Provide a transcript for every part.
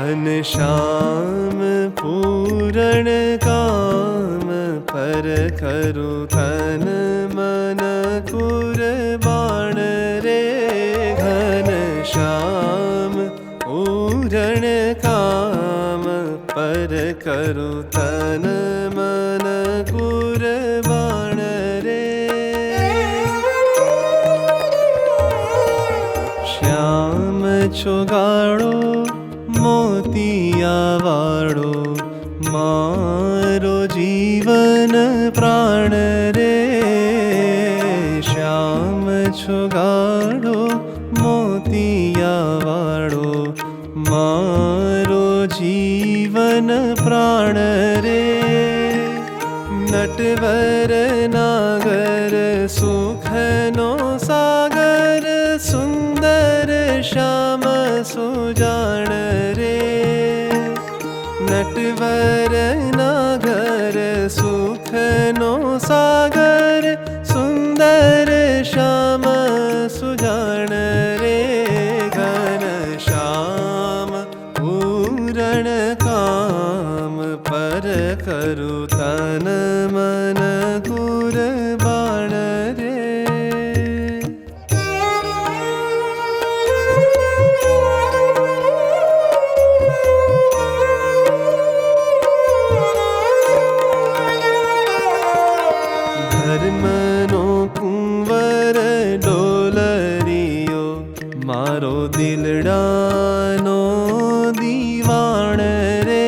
ઘનશ્યામ પૂરણ કામ પર કરું તન મન કુરબાણ રે. ઘનશ્યામ પૂરણ કામ પર કરું તન મન કુરબાણ રે. શ્યામ છુગાડો મોતિયા વાળો મારો જીવન પ્રાણ રે. શ્યામ છુગાડો મોતિયા વાળો મારો જીવન પ્રાણ રે. નટવર નાગર સુખનો સાગર સુંદર શ્યામ સુજાણ રે. નટવર નાગર સુખનો સાગર સુંદર શ્યામ સુજાણ રે. ઘનશ્યામ પૂરણ કામ પર કરું તન મન કુરબાણ રે. ધર્મનો કુંવર ડોલરિયો મારો દિલડાનો દીવાણ રે.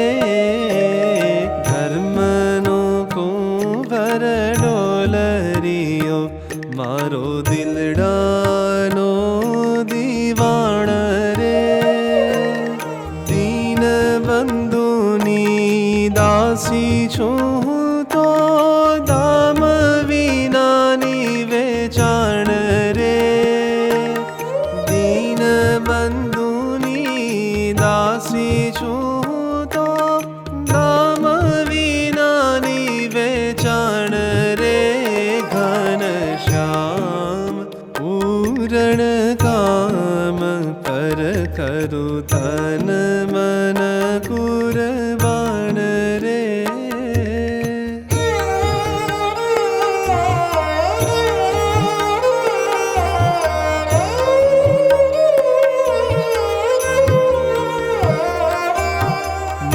ધર્મનો કુંવર ડોલરિયો મારો દિલડાનો દીવાણ રે. દીન બંધુની દાસી છું તો દામ વિનાની વેચાણ રે. દીન બંધુની દાસી છું તો દામ વિનાની વેચાણ રે. ઘનશ્યામ પૂરણ કામ પર કરું તન મન કુરબાણ રે.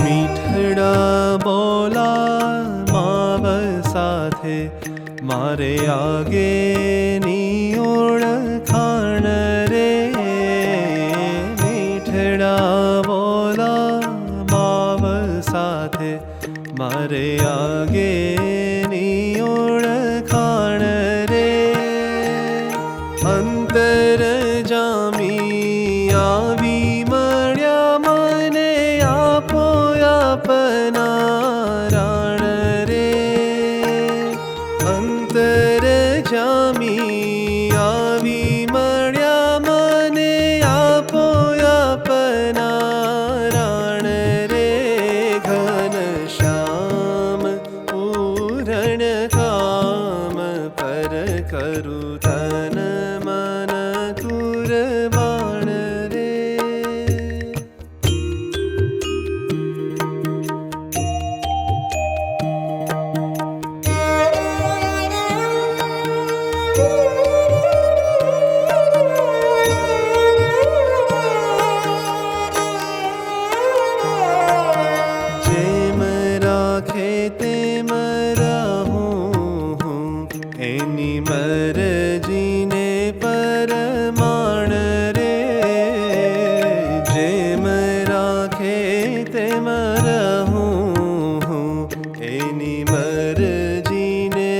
મીઠડા બોલા માવ સાથે મારે આગેની ઓળખાણ રે. મીઠડા બોલા માવ સાથે મારે આગેની ઓળખાણ રે. અંતર જામી આવી મળ્યા મને આપો આપના રાણ રે. અંતર જામી આવી મળ્યા મને આપો આપના રાણ રે. ઘનશ્યામ પૂરણ કામ પર કરું તન મન કુરબાણ રે. જેમ રાખે તેમ રહું હું એની મરજીને પરમાણ રે. જેમ રાખે તેમ રહું હું એની મરજીને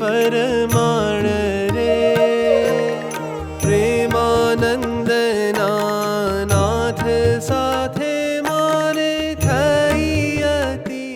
પરમાણ રે. પ્રેમાનંદના નાથ સાથે મારે થઈ હતી.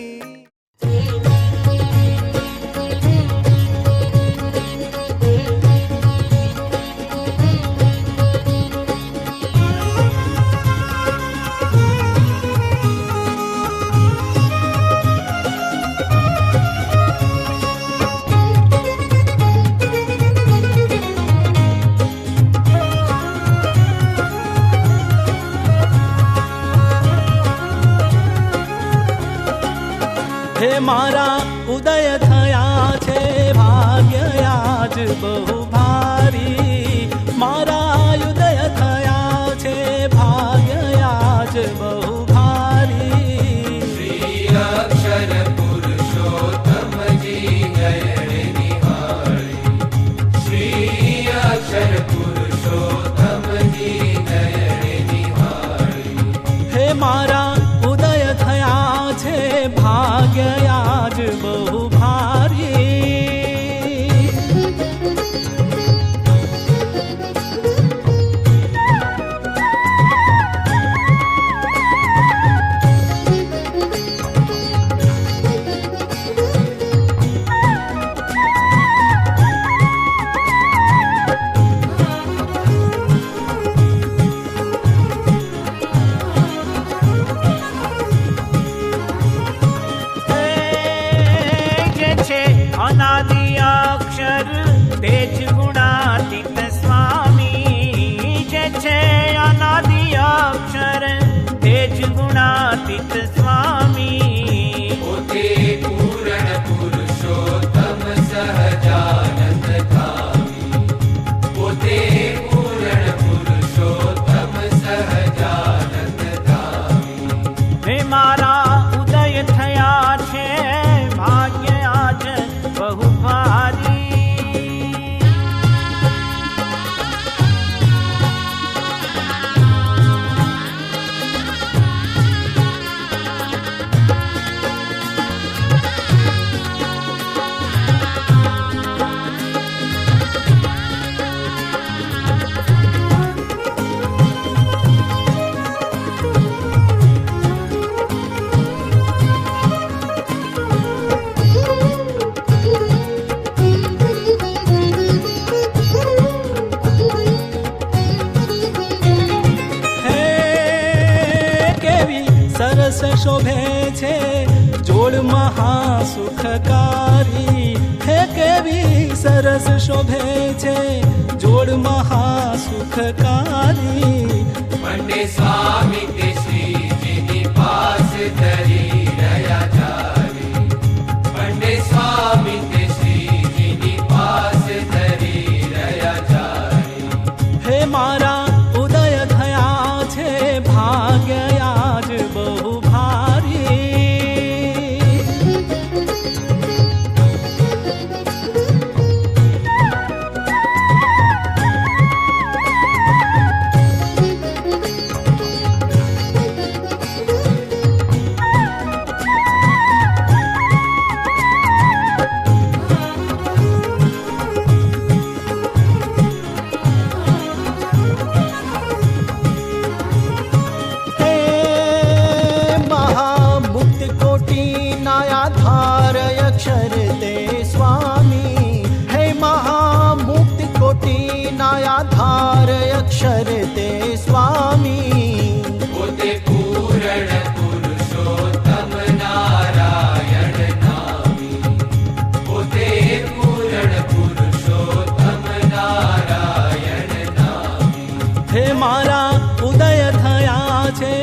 मारा उदय थया छे भाग्य आज बहु भारी। मारा उदय थया छे भाग्य आज बहु भारी। श्री अक्षर पुरुषोत्तम जी नयन निहारी। श्री अक्षर पुरुषोत्तम जी नयन निहारी। हे मारा उदय थया छे भाग्य आज बहु भारी। अनादि अक्षर तेज गुणातीत स्वामी। जे छे अनादि अक्षर तेज गुणातीत स्वामी। पोते पूर्ण पुरुषोत्तम सहजानंद धामी। पोते पूर्ण पुरुषोत्तम सहजानंद धामी। हे मारा उदय थया छे भाग्य आज बहु भारी। સરસ શોભે છે જોડ મહાસુખકારી। હે કેવી સરસ શોભે છે જોડ મહાસુખકારી। મંડે સ્વામી તે શ્રીજીની પાસ ધરી રહ્યા જારી। મંડે સ્વામી તે શ્રીજીની પાસ ધરી રહ્યા જારી। હે મારા ઉદય થયા છે ભાગ્ય आज बहु भारी। अक्षर ते स्वामी। हे महामुक्ति कोटि नायाधार अक्षर ते स्वामी। पोते पूर्ण पुरुषोत्तम नारायण नामी। पोते पूर्ण पुरुषोत्तम नारायण नामी। हे मारा उदय थया छे